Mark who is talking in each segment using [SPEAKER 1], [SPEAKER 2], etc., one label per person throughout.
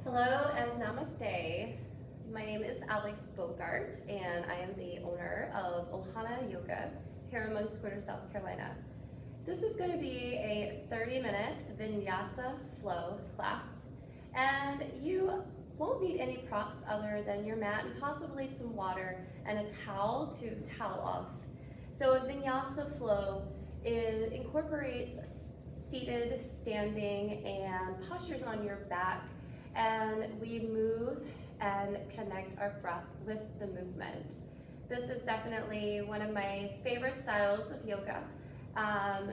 [SPEAKER 1] Hello and namaste. My name is Alex Bogart and I am the owner of Ohana Yoga here in Moncks Quarter, South Carolina. This is going to be a 30-minute Vinyasa Flow class, and you won't need any props other than your mat and possibly some water and a towel to towel off. So a Vinyasa Flow incorporates seated, standing, and postures on your back, and we move and connect our breath with the movement. This is definitely one of my favorite styles of yoga.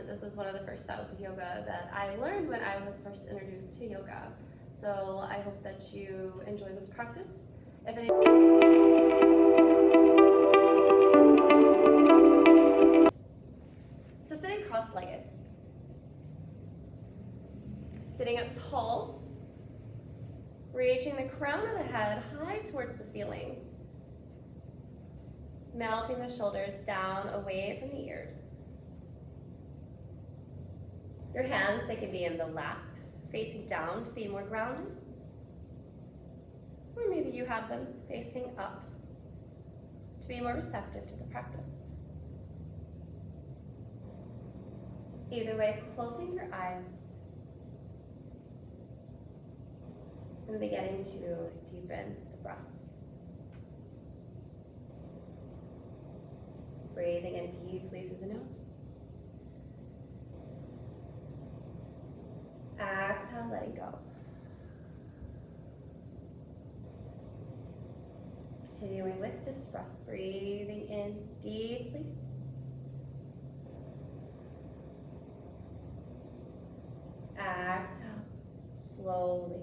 [SPEAKER 1] This is one of the first styles of yoga that I learned when I was first introduced to yoga. So I hope that you enjoy this practice. So sitting cross-legged. Sitting up tall, reaching the crown of the head high towards the ceiling. Melting the shoulders down away from the ears. Your hands, they can be in the lap, facing down to be more grounded. Or maybe you have them facing up to be more receptive to the practice. Either way, closing your eyes and beginning to deepen the breath. Breathing in deeply through the nose. Exhale, letting go. Continuing with this breath, breathing in deeply. Exhale, slowly.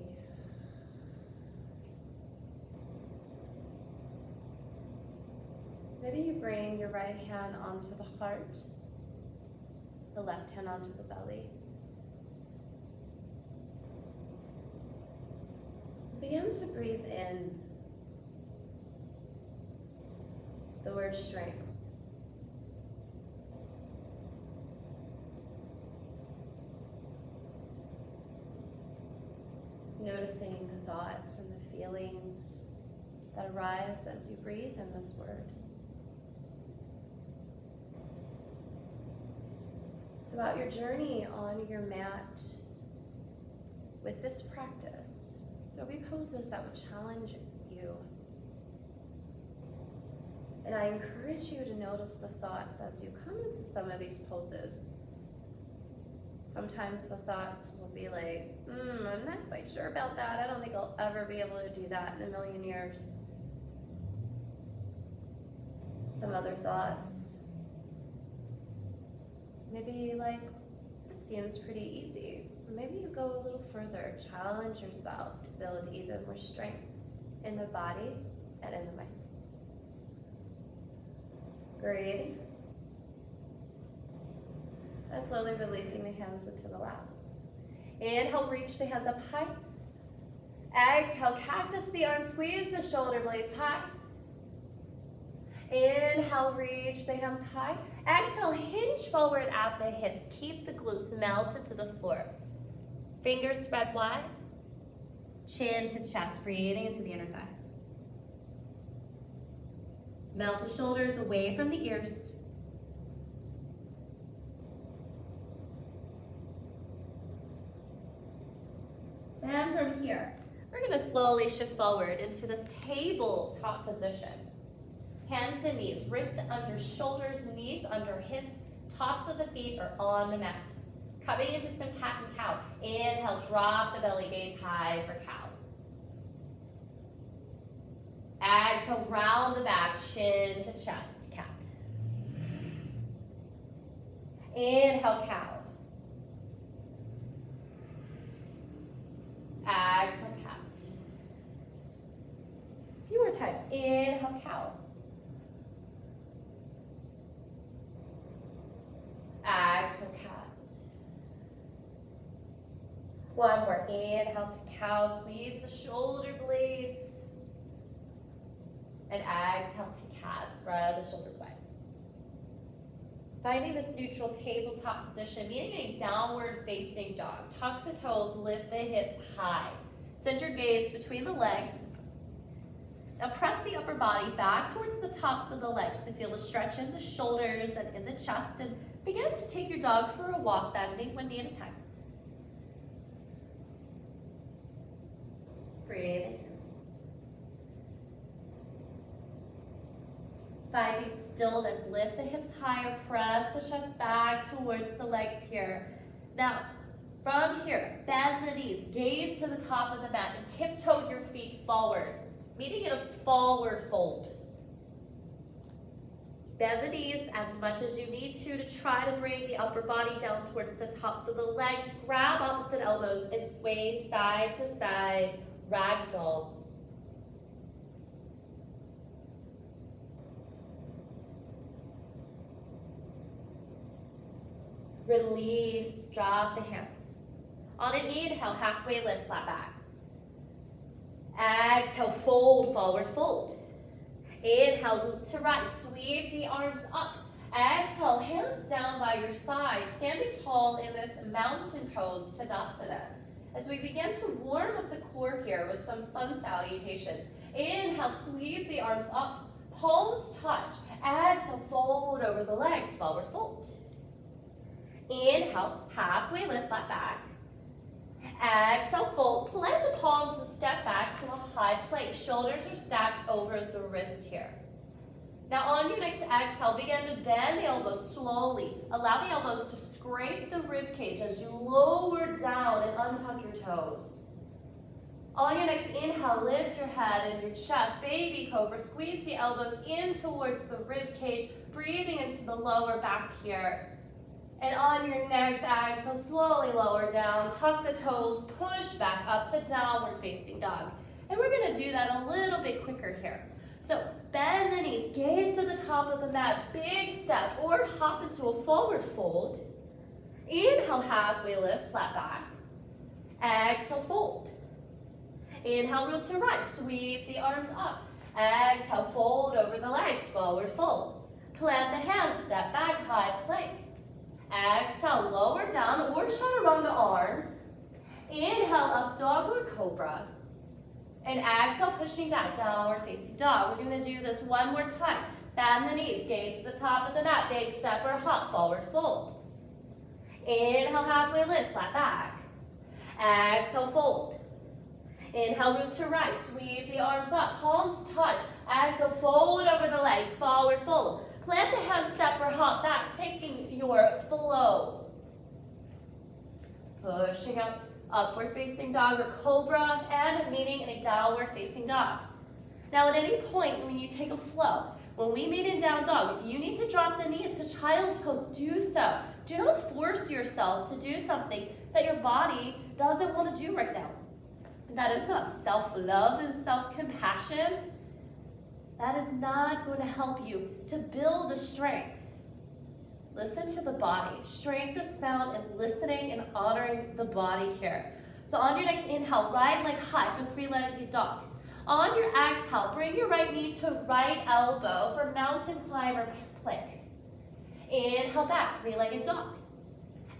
[SPEAKER 1] Maybe you bring your right hand onto the heart, the left hand onto the belly. Begin to breathe in the word strength. Noticing the thoughts and the feelings that arise as you breathe in this word. About your journey on your mat with this practice. There'll be poses that would challenge you. And I encourage you to notice the thoughts as you come into some of these poses. Sometimes the thoughts will be like, I'm not quite sure about that. I don't think I'll ever be able to do that in a million years. Some other thoughts, maybe like, this seems pretty easy. Maybe you go a little further, challenge yourself to build even more strength in the body and in the mind. Breathing. And slowly releasing the hands into the lap. Inhale, reach the hands up high. Exhale, cactus the arms, squeeze the shoulder blades high. Inhale, reach the hands high. Exhale, hinge forward at the hips. Keep the glutes melted to the floor. Fingers spread wide. Chin to chest, breathing into the inner thighs. Melt the shoulders away from the ears. Then from here, we're going to slowly shift forward into this tabletop position. Hands and knees, wrists under shoulders, knees under hips, tops of the feet are on the mat. Coming into some cat and cow. Inhale, drop the belly, gaze high for cow. Exhale, round the back, chin to chest, cat. Inhale, cow. Exhale, cat. A few more times. Inhale, cow. Exhale, cat. One more. Inhale to cow. Squeeze the shoulder blades. And exhale to cat. Spread the shoulders wide. Finding this neutral tabletop position, meaning a downward facing dog. Tuck the toes, lift the hips high. Send your gaze between the legs. Now press the upper body back towards the tops of the legs to feel the stretch in the shoulders and in the chest, and begin to take your dog for a walk, bending one knee at a time. Breathe in. Finding stillness, lift the hips higher, press the chest back towards the legs here. Now, from here, bend the knees, gaze to the top of the mat, and tiptoe your feet forward, meeting in a forward fold. Bend the knees as much as you need to try to bring the upper body down towards the tops of the legs. Grab opposite elbows and sway side to side, ragdoll. Release, drop the hands. On an inhale, halfway lift, flat back. Exhale, fold, forward fold. Inhale, root to right, sweep the arms up. Exhale, hands down by your side, standing tall in this mountain pose, Tadasana. As we begin to warm up the core here with some sun salutations. Inhale, sweep the arms up, palms touch. Exhale, fold over the legs, forward fold. Inhale, halfway lift, flat back. Exhale, fold, plant the palms and step back to a high plank. Shoulders are stacked over the wrist here. Now on your next exhale, begin to bend the elbows slowly. Allow the elbows to scrape the rib cage as you lower down and untuck your toes. On your next inhale, lift your head and your chest. Baby cobra, squeeze the elbows in towards the rib cage, breathing into the lower back here. And on your next exhale, slowly lower down, tuck the toes, push back up to downward facing dog. And we're gonna do that a little bit quicker here. So bend the knees, gaze to the top of the mat, big step, or hop into a forward fold. Inhale, halfway lift, flat back. Exhale, fold. Inhale, root to right, sweep the arms up. Exhale, fold over the legs, forward fold. Plant the hands, step back, high plank. Exhale, lower down or chaturanga arms. Inhale, up dog or cobra. And exhale, pushing back, downward facing dog. We're gonna do this one more time. Bend the knees, gaze to the top of the mat, big step or hop, forward fold. Inhale, halfway lift, flat back. Exhale, fold. Inhale, root to right, sweep the arms up, palms touch. Exhale, fold over the legs, forward fold. Plant the hand, step or hop back, taking your flow. Pushing up, upward facing dog or cobra, and meeting in a downward facing dog. Now at any point when you take a flow, when we meet in down dog, if you need to drop the knees to child's pose, do so. Do not force yourself to do something that your body doesn't want to do right now. That is not self-love and self-compassion. That is not going to help you to build the strength. Listen to the body. Strength is found in listening and honoring the body here. So on your next inhale, right leg high for three-legged dog. On your exhale, bring your right knee to right elbow for mountain climber plank. Inhale back, three-legged dog.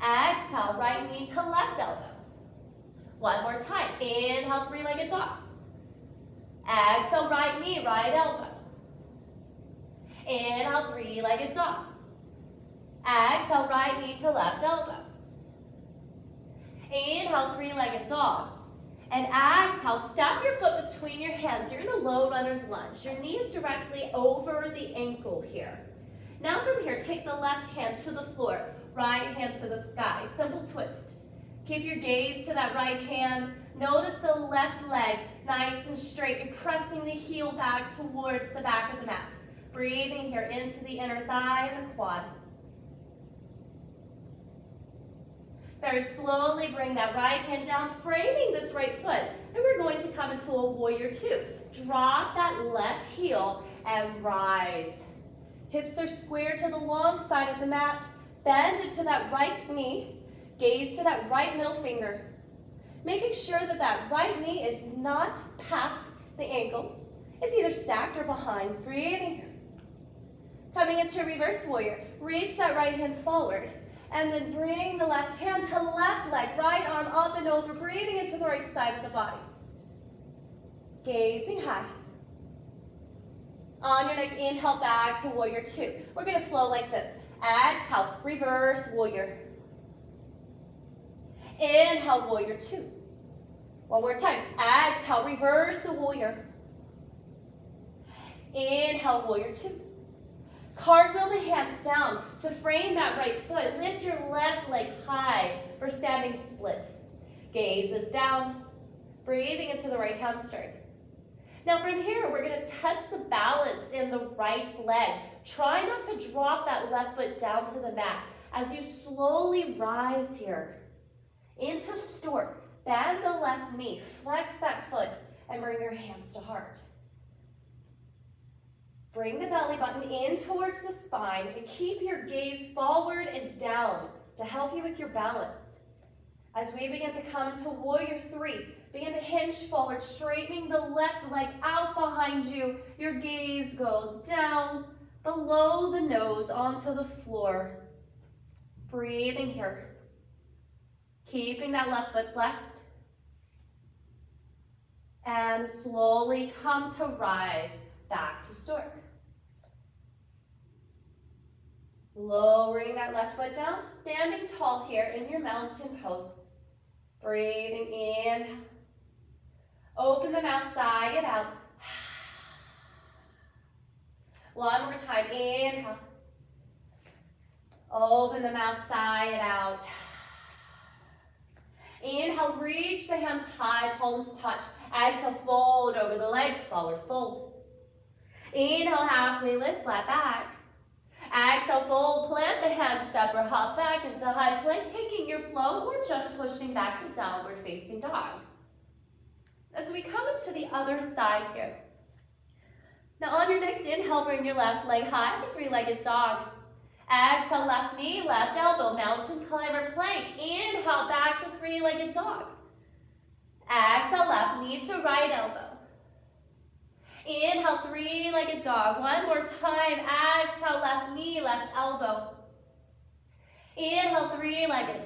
[SPEAKER 1] Exhale, right knee to left elbow. One more time. Inhale, three-legged dog. Exhale, right knee, right elbow. Inhale, three-legged dog. Exhale, right knee to left elbow. Inhale, three-legged dog. And exhale, step your foot between your hands. You're in a low runner's lunge. Your knees directly over the ankle here. Now from here, take the left hand to the floor, right hand to the sky. Simple twist. Keep your gaze to that right hand. Notice the left leg, nice and straight. You're pressing the heel back towards the back of the mat. Breathing here into the inner thigh and the quad. Very slowly bring that right hand down, framing this right foot. And we're going to come into a warrior two. Drop that left heel and rise. Hips are square to the long side of the mat. Bend into that right knee. Gaze to that right middle finger. Making sure that that right knee is not past the ankle. It's either stacked or behind. Breathing here. Coming into reverse warrior. Reach that right hand forward. And then bring the left hand to left leg. Right arm up and over. Breathing into the right side of the body. Gazing high. On your next inhale, back to warrior two. We're going to flow like this. Exhale, reverse warrior. Inhale, warrior two. One more time. Exhale, reverse the warrior. Inhale, warrior two. Cartwheel the hands down to frame that right foot. Lift your left leg high for standing split. Gaze is down. Breathing into the right hamstring. Now from here, we're going to test the balance in the right leg. Try not to drop that left foot down to the mat as you slowly rise here into stork. Bend the left knee, flex that foot, and bring your hands to heart. Bring the belly button in towards the spine and keep your gaze forward and down to help you with your balance. As we begin to come into warrior three, begin to hinge forward, straightening the left leg out behind you. Your gaze goes down, below the nose, onto the floor. Breathing here. Keeping that left foot flexed. And slowly come to rise back to stork. Lowering that left foot down, standing tall here in your mountain pose. Breathing in. Open the mouth, sigh it out. One more time, inhale. Open the mouth, sigh it out. Inhale, reach the hands high, palms touch. Exhale, fold over the legs, forward fold. Inhale, halfway lift, flat back. Exhale, fold, plant the hands, step or hop back into high plank, taking your flow or just pushing back to downward facing dog. As we come into the other side here. Now on your next inhale, bring your left leg high for three-legged dog. Exhale, left knee, left elbow, mountain climber plank. Inhale, back to three-legged dog. Exhale, left knee to right elbow. Inhale, three-legged dog. One more time. Exhale, left knee, left elbow. Inhale, three-legged.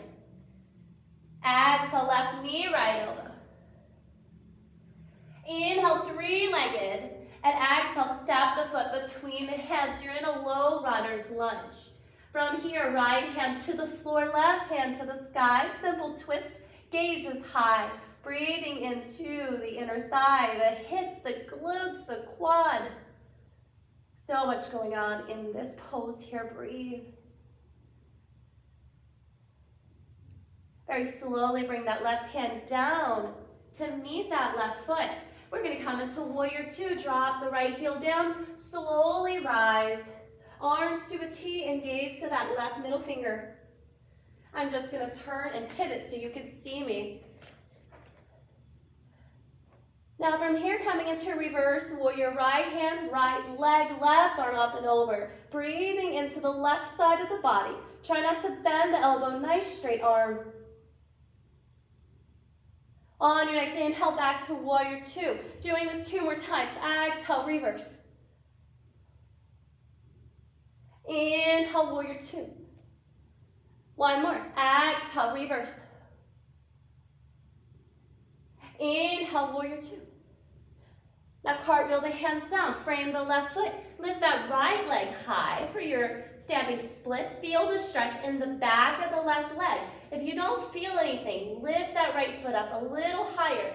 [SPEAKER 1] Exhale, left knee, right elbow. Inhale, three-legged. And exhale, step the foot between the hands. You're in a low runner's lunge. From here, right hand to the floor, left hand to the sky. Simple twist, gaze is high. Breathing into the inner thigh, the hips, the glutes, the quad. So much going on in this pose here. Breathe. Very slowly bring that left hand down to meet that left foot. We're going to come into warrior two. Drop the right heel down. Slowly rise. Arms to a T and gaze to that left middle finger. I'm just going to turn and pivot so you can see me. Now from here, coming into reverse warrior, right hand, right leg, left arm up and over. Breathing into the left side of the body. Try not to bend the elbow, nice straight arm. On your next inhale, back to warrior two. Doing this 2 more times. Exhale, reverse. Inhale, warrior two. One more. Exhale, reverse. Inhale, warrior two. Now cartwheel the hands down, frame the left foot. Lift that right leg high for your standing split. Feel the stretch in the back of the left leg. If you don't feel anything, lift that right foot up a little higher.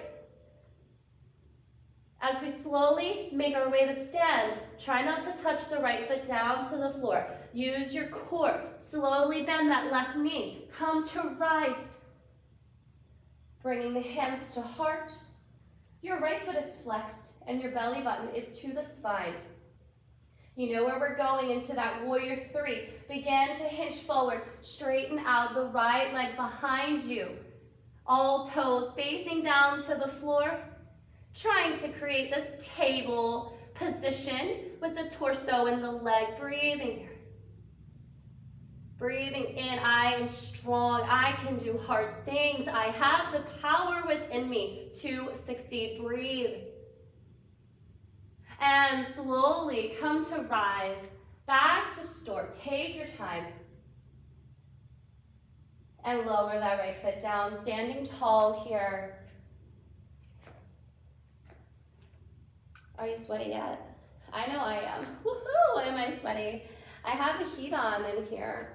[SPEAKER 1] As we slowly make our way to stand, try not to touch the right foot down to the floor. Use your core. Slowly bend that left knee. Come to rise. Bringing the hands to heart. Your right foot is flexed and your belly button is to the spine. You know where we're going into that warrior three. Begin to hinge forward. Straighten out the right leg behind you. All toes facing down to the floor. Trying to create this table position with the torso and the leg. Breathing here. Breathing in, I am strong. I can do hard things. I have the power within me to succeed. Breathe. And slowly come to rise. Back to stork. Take your time. And lower that right foot down. Standing tall here. Are you sweaty yet? I know I am. Woohoo, am I sweaty? I have the heat on in here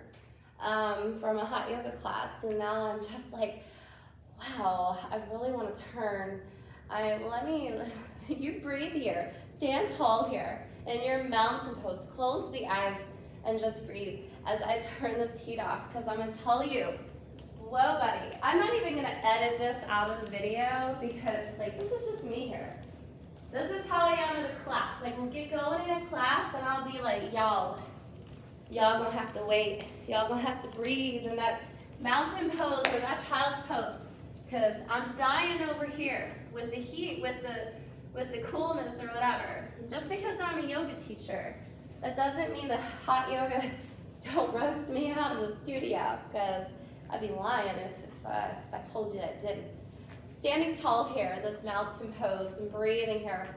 [SPEAKER 1] from a hot yoga class, and now I'm just like, wow, I really want to turn. You breathe here. Stand tall here in your mountain pose. Close the eyes and just breathe as I turn this heat off, because I'm going to tell you, whoa, buddy. I'm not even going to edit this out of the video because, like, this is just me here. This is how I am in a class. Like, we'll get going in a class and I'll be like, y'all gonna have to wait. Y'all gonna have to breathe in that mountain pose or that child's pose, because I'm dying over here with the heat, with the coolness or whatever. Just because I'm a yoga teacher, that doesn't mean the hot yoga don't roast me out of the studio, because I'd be lying if I told you that it didn't. Standing tall here, this mountain pose, and breathing here.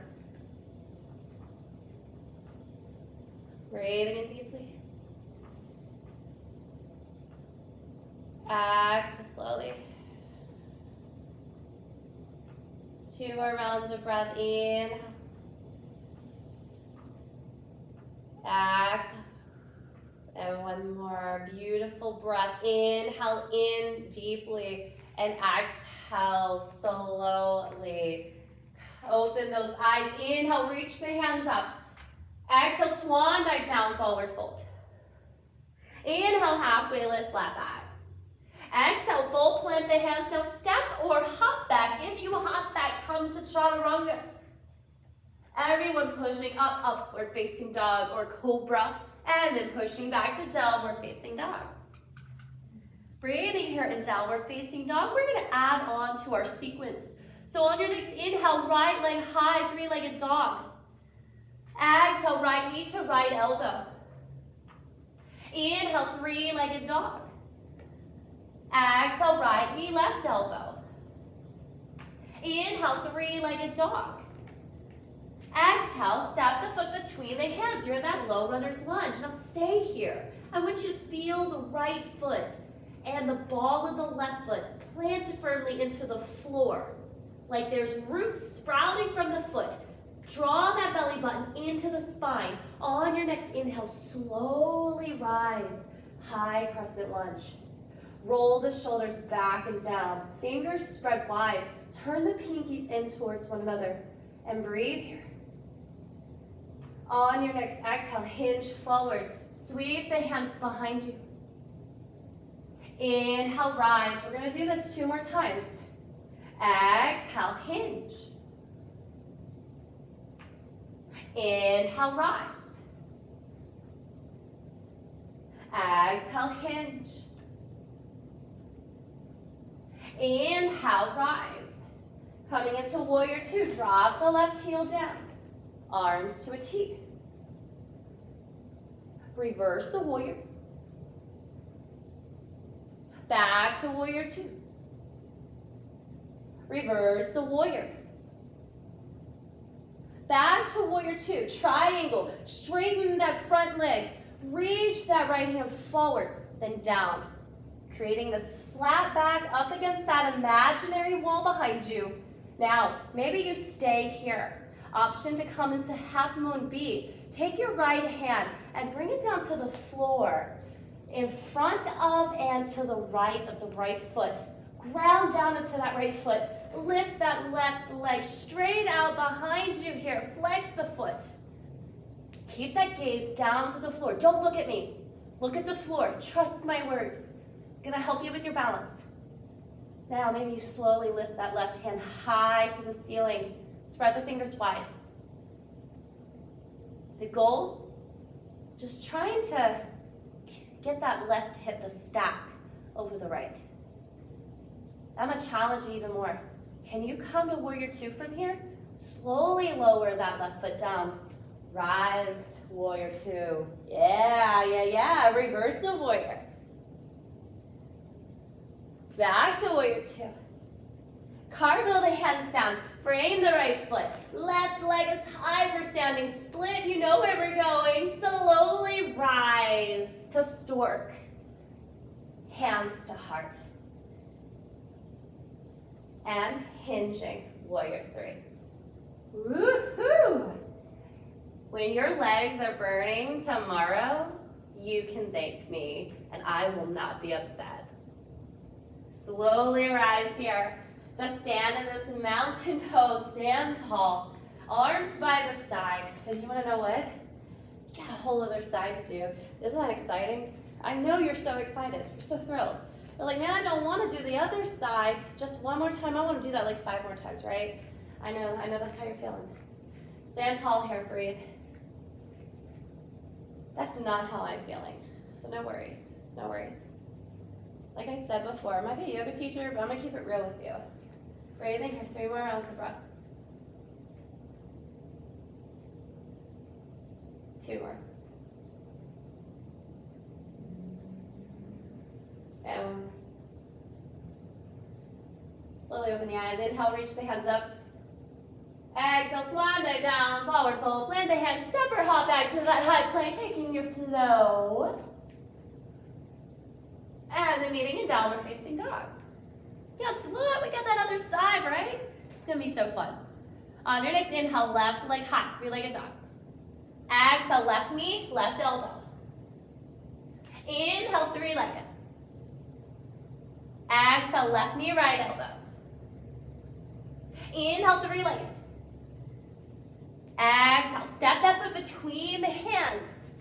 [SPEAKER 1] Breathing in deeply. Exhale slowly. 2 more rounds of breath in. Exhale. And 1 more beautiful breath. Inhale in deeply and exhale slowly. Open those eyes. Inhale, reach the hands up. Exhale, swan dive down, forward fold. Inhale, halfway lift, flat back. Exhale, full plant the hands. Now step or hop back. If you hop back, come to chaturanga. Everyone pushing up, upward facing dog or cobra. And then pushing back to downward facing dog. Breathing here in downward facing dog, we're going to add on to our sequence. So on your next inhale, right leg high, 3-legged dog. Exhale, right knee to right elbow. Inhale, 3-legged dog. Exhale, right knee, left elbow. Inhale, 3-legged dog. Exhale, step the foot between the hands. You're in that low runner's lunge. Now stay here. I want you to feel the right foot and the ball of the left foot planted firmly into the floor. Like there's roots sprouting from the foot. Draw that belly button into the spine. On your next inhale, slowly rise. High crescent lunge. Roll the shoulders back and down. Fingers spread wide. Turn the pinkies in towards one another. And breathe here. On your next exhale, hinge forward. Sweep the hands behind you. Inhale, rise. We're going to do this 2 more times. Exhale, hinge. Inhale, rise. Exhale, hinge. Inhale, rise. Coming into warrior 2, drop the left heel down. Arms to a T. Reverse the warrior. Back to warrior 2. Reverse the warrior. Back to warrior 2. Triangle. Straighten that front leg. Reach that right hand forward, then down. Creating this flat back up against that imaginary wall behind you. Now, maybe you stay here. Option to come into half moon B. Take your right hand and bring it down to the floor. In front of and to the right of the right foot. Ground down into that right foot. Lift that left leg straight out behind you here. Flex the foot. Keep that gaze down to the floor. Don't look at me. Look at the floor. Trust my words. It's going to help you with your balance. Now, maybe you slowly lift that left hand high to the ceiling. Spread the fingers wide. The goal, just trying to get that left hip to stack over the right. I'm going to challenge you even more. Can you come to warrior 2 from here? Slowly lower that left foot down. Rise, warrior 2. Yeah. Reverse the warrior. Back to warrior 2. Cartwheel the hands down. Frame the right foot. Left leg is high for standing. Split, you know where we're going. Slowly rise to stork. Hands to heart. And hinging, warrior 3. Woohoo! When your legs are burning tomorrow, you can thank me and I will not be upset. Slowly rise here. Just stand in this mountain pose, stand tall. Arms by the side. And you wanna know what? You got a whole other side to do. Isn't that exciting? I know you're so excited, you're so thrilled. You're like, man, I don't wanna do the other side. Just one more time, I wanna do that like 5 more times, right? I know that's how you're feeling. Stand tall here, breathe. That's not how I'm feeling, so no worries, no worries. Like I said before, I might be a yoga teacher, but I'm gonna keep it real with you. Breathing here, 3 more rounds of breath. 2 more. And 1 more. Slowly open the eyes. Inhale, reach the hands up. Exhale, swan dive down, forward fold. Plant the hands, step or hop back to that high plank, taking your flow. And then meeting in downward facing dog. Guess what? We got that other side, right? It's gonna be so fun. On your next inhale, left leg high, 3-legged dog. Exhale, left knee, left elbow. Inhale, 3-legged. Exhale, left knee, right elbow. Inhale, 3-legged. Exhale, step that foot between the hands.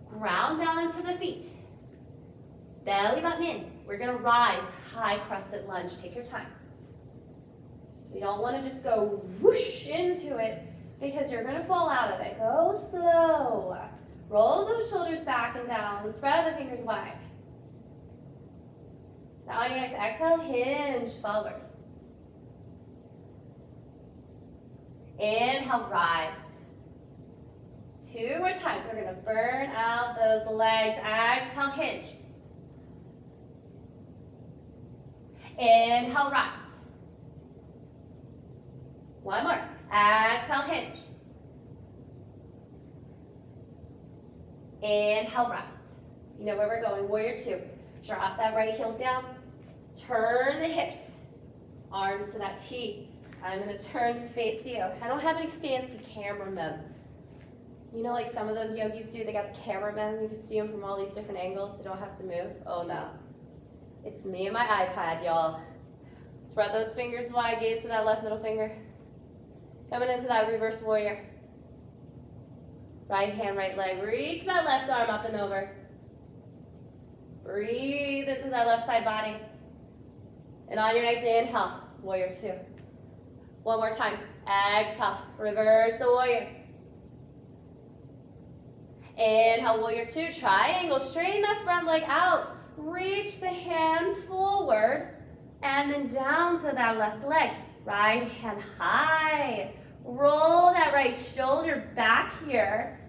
[SPEAKER 1] Ground down into the feet. Belly button in. We're gonna rise, high crescent lunge. Take your time. We don't wanna just go whoosh into it because you're gonna fall out of it. Go slow. Roll those shoulders back and down. Spread the fingers wide. Now on your next exhale, hinge forward. Inhale, rise. 2 more times. We're gonna burn out those legs. Exhale, hinge. Inhale, rise. 1 more. Exhale, hinge. Inhale, rise. You know where we're going. Warrior 2. Drop that right heel down. Turn the hips. Arms to that T. I'm going to turn to face you. I don't have any fancy cameramen. You know, like some of those yogis do, they got the cameramen. You can see them from all these different angles. They don't have to move. Oh, no. It's me and my iPad, y'all. Spread those fingers wide. Gaze to that left middle finger. Coming into that reverse warrior. Right hand, right leg. Reach that left arm up and over. Breathe into that left side body. And on your next inhale, warrior 2. 1 more time. Exhale. Reverse the warrior. Inhale, warrior 2. Triangle. Straighten that front leg out. Reach the hand forward. And then down to that left leg. Right hand high. Roll that right shoulder back here.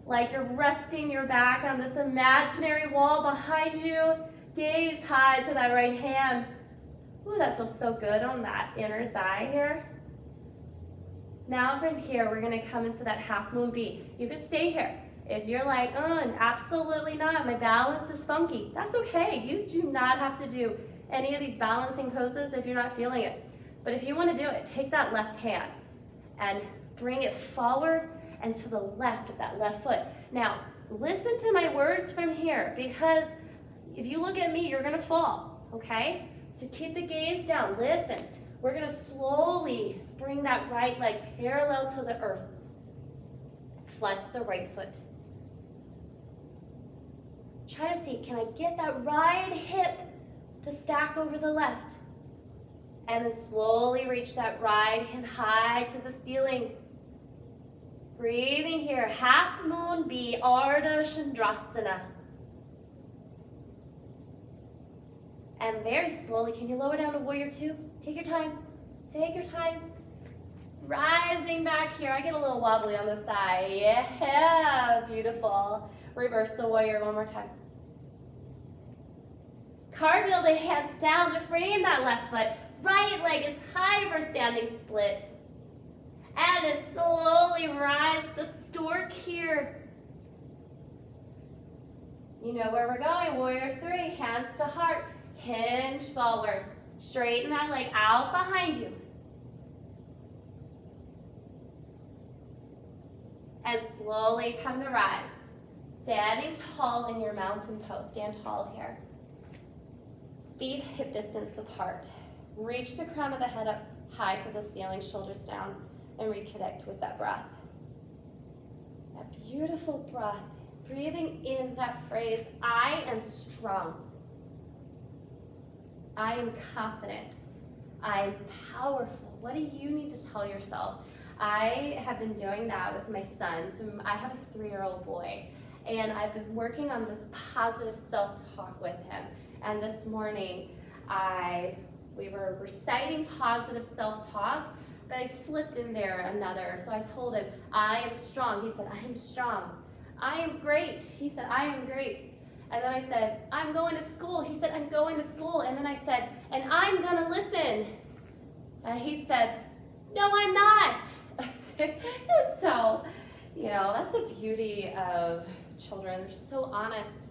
[SPEAKER 1] Like you're resting your back on this imaginary wall behind you. Gaze high to that right hand. Ooh, that feels so good on that inner thigh here. Now from here, we're gonna come into that half moon B. You could stay here. If you're like, absolutely not, my balance is funky, that's okay. You do not have to do any of these balancing poses if you're not feeling it. But if you wanna do it, take that left hand and bring it forward and to the left of that left foot. Now, listen to my words from here, because if you look at me, you're gonna fall, okay? So keep the gaze down, listen. We're gonna slowly bring that right leg parallel to the earth. Flex the right foot. Try to see, can I get that right hip to stack over the left? And then slowly reach that right hand high to the ceiling. Breathing here, half moon B, Ardha Chandrasana. And very slowly, can you lower down to warrior 2? Take your time, take your time. Rising back here, I get a little wobbly on the side. Yeah, beautiful. Reverse the warrior 1 more time. Cartwheel the hands down to frame that left foot. Right leg is high for standing split. And then slowly rise to stork here. You know where we're going. Warrior 3, hands to heart. Hinge forward. Straighten that leg out behind you. And slowly come to rise. Standing tall in your mountain pose. Stand tall here. Feet hip distance apart. Reach the crown of the head up high to the ceiling, shoulders down, and reconnect with that breath. That beautiful breath. Breathing in that phrase, I am strong. I am confident. I am powerful. What do you need to tell yourself? I have been doing that with my son. So I have a 3-year-old boy, and I've been working on this positive self-talk with him. And this morning, we were reciting positive self-talk, but I slipped in there another. So I told him, I am strong. He said, I am strong. I am great. He said, I am great. And then I said, I'm going to school. He said, I'm going to school. And then I said, and I'm going to listen. And he said, no, I'm not. And so, that's the beauty of children. They're so honest,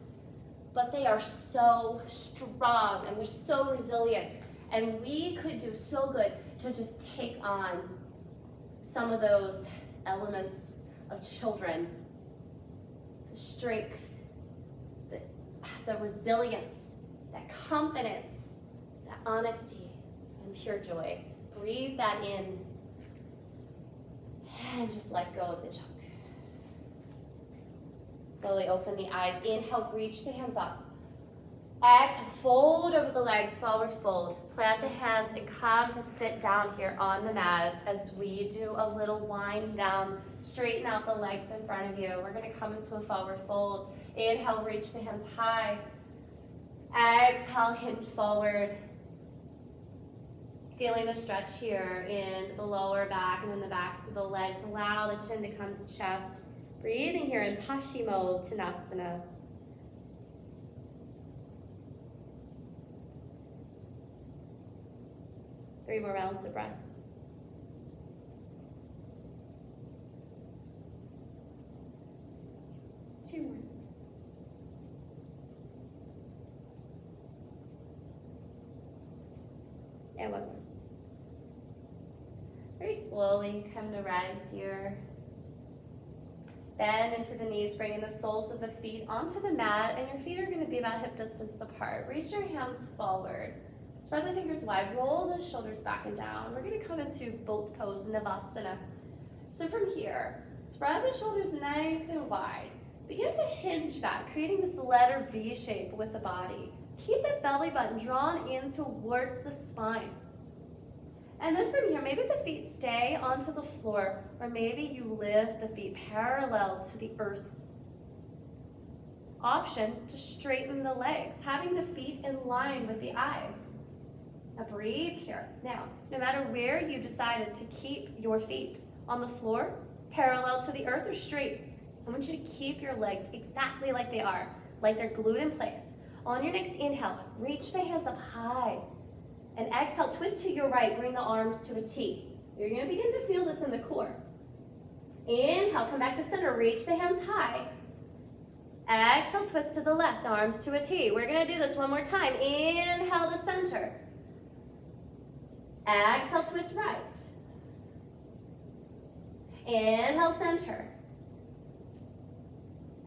[SPEAKER 1] but they are so strong and they're so resilient. And we could do so good to just take on some of those elements of children, the strength, the resilience, that confidence, that honesty, and pure joy. Breathe that in and just let go of the junk. Slowly open the eyes. Inhale, reach the hands up. Exhale, fold over the legs, forward fold. Plant the hands and come to sit down here on the mat as we do a little wind down. Straighten out the legs in front of you. We're going to come into a forward fold. Inhale, reach the hands high. Exhale, hinge forward. Feeling the stretch here in the lower back and in the backs of the legs. Allow the chin to come to chest. Breathing here in Paschimottanasana. Three more rounds of breath. Two more. And one more. Very slowly come to rise here. Bend into the knees, bringing the soles of the feet onto the mat, and your feet are going to be about hip distance apart. Reach your hands forward. Spread the fingers wide. Roll the shoulders back and down. We're going to come into boat pose, Navasana. So from here, spread the shoulders nice and wide. Begin to hinge back, creating this letter V shape with the body. Keep that belly button drawn in towards the spine. And then from here, maybe the feet stay onto the floor, or maybe you lift the feet parallel to the earth. Option to straighten the legs, having the feet in line with the eyes. Now breathe here. Now, no matter where you decided to keep your feet, on the floor, parallel to the earth, or straight, I want you to keep your legs exactly like they are, like they're glued in place. On your next inhale, reach the hands up high. And exhale, twist to your right, bring the arms to a T. You're going to begin to feel this in the core. Inhale, come back to center, reach the hands high. Exhale, twist to the left, arms to a T. We're going to do this one more time. Inhale to center. Exhale, twist right. Inhale, center.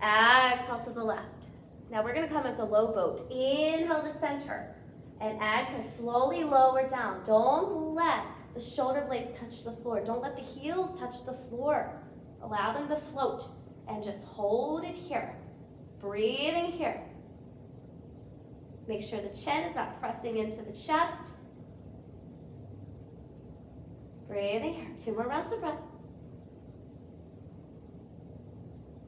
[SPEAKER 1] Exhale to the left. Now we're going to come into low boat. Inhale to center. And exhale, slowly lower down. Don't let the shoulder blades touch the floor. Don't let the heels touch the floor. Allow them to float. And just hold it here. Breathing here. Make sure the chin is not pressing into the chest. Breathing here. 2 more rounds of breath.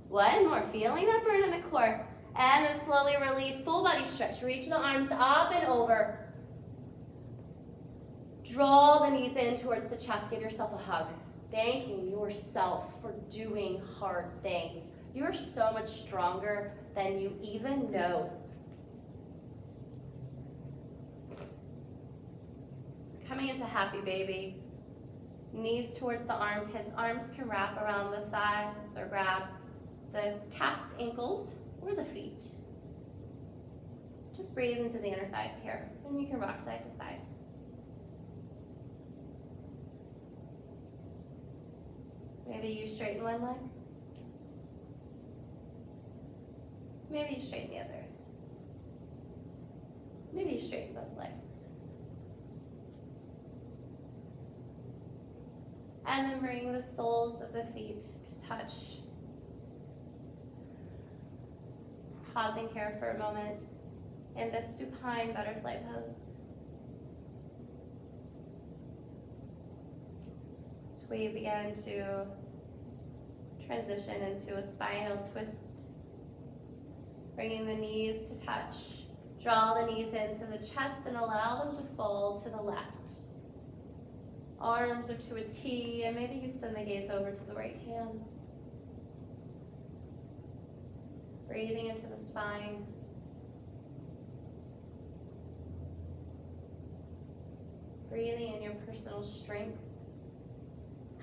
[SPEAKER 1] One more. Feeling that burn in the core. And then slowly release, full body stretch. Reach the arms up and over. Draw the knees in towards the chest. Give yourself a hug. Thanking yourself for doing hard things. You're so much stronger than you even know. Coming into happy baby. Knees towards the armpits. Arms can wrap around the thighs or grab the calves, ankles, or the feet. Just breathe into the inner thighs here, and you can rock side to side. Maybe you straighten one leg, Maybe you straighten the other. Maybe you straighten both legs. And then bring the soles of the feet to touch. Pausing here for a moment in this supine butterfly pose. So we begin to transition into a spinal twist. Bringing the knees to touch. Draw the knees into the chest and allow them to fold to the left. Arms are to a T, and maybe you send the gaze over to the right hand. Breathing into the spine. Breathing in your personal strength,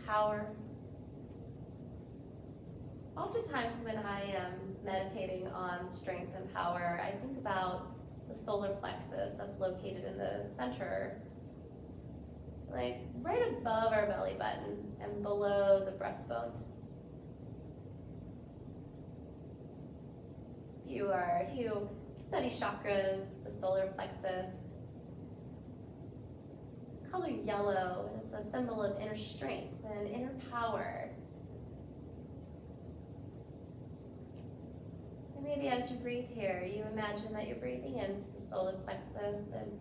[SPEAKER 1] power. Oftentimes when I am meditating on strength and power, I think about the solar plexus that's located in the center, like right above our belly button and below the breastbone. If you study chakras, the solar plexus, color yellow, and it's a symbol of inner strength and inner power. And maybe as you breathe here, you imagine that you're breathing into the solar plexus and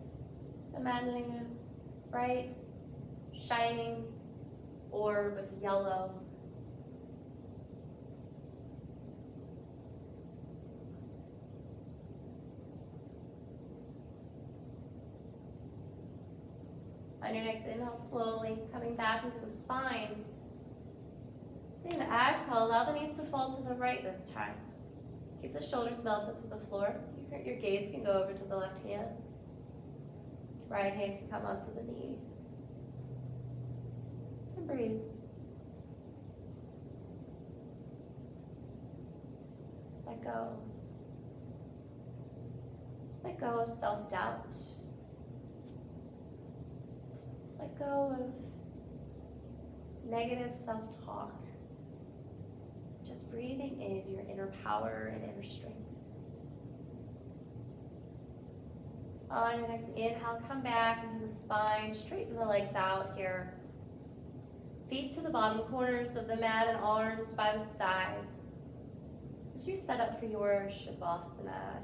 [SPEAKER 1] imagining a bright, shining orb of yellow. On your next inhale, slowly coming back into the spine. And exhale, allow the knees to fall to the right this time. Keep the shoulders melted to the floor. Your gaze can go over to the left hand. Right hand can come onto the knee. And breathe. Let go. Let go of self-doubt. Let go of negative self-talk. Just breathing in your inner power and inner strength. On your next inhale, come back into the spine, straighten the legs out here. Feet to the bottom corners of the mat and arms by the side. As you set up for your Shavasana.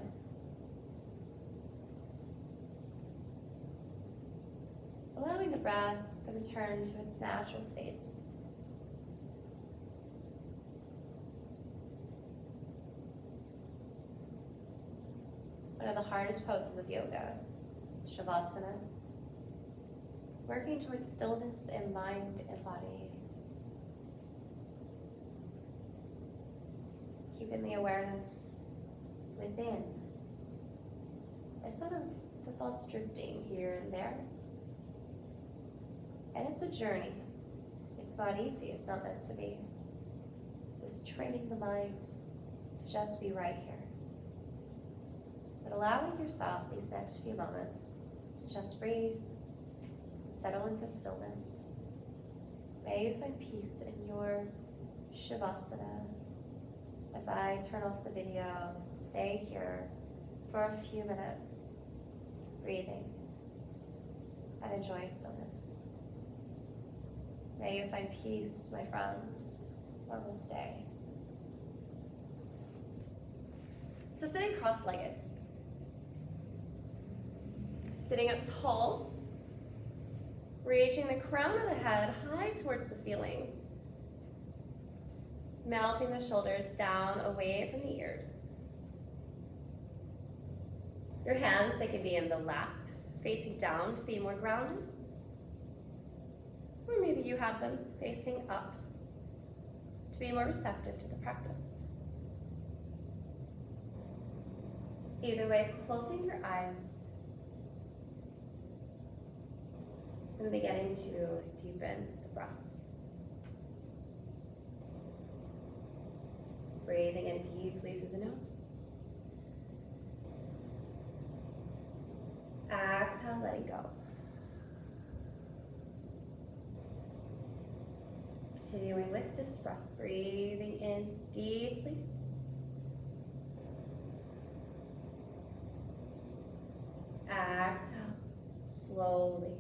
[SPEAKER 1] Allowing the breath to return to its natural state. One of the hardest poses of yoga, Shavasana. Working towards stillness in mind and body. Keeping the awareness within. Instead of the thoughts drifting here and there. And it's a journey. It's not easy, it's not meant to be. Just training the mind to just be right here. But allowing yourself these next few moments to just breathe, settle into stillness. May you find peace in your Shavasana. As I turn off the video, stay here for a few minutes, breathing, and enjoy stillness. May you find peace, my friends, on this day. So sitting cross-legged. Sitting up tall, reaching the crown of the head high towards the ceiling. Melting the shoulders down away from the ears. Your hands, they can be in the lap, facing down to be more grounded. Or maybe you have them facing up to be more receptive to the practice. Either way, closing your eyes and beginning to deepen the breath. Breathing in deeply through the nose. Exhale, letting go. Continuing with this breath, breathing in deeply.
[SPEAKER 2] exhale slowly.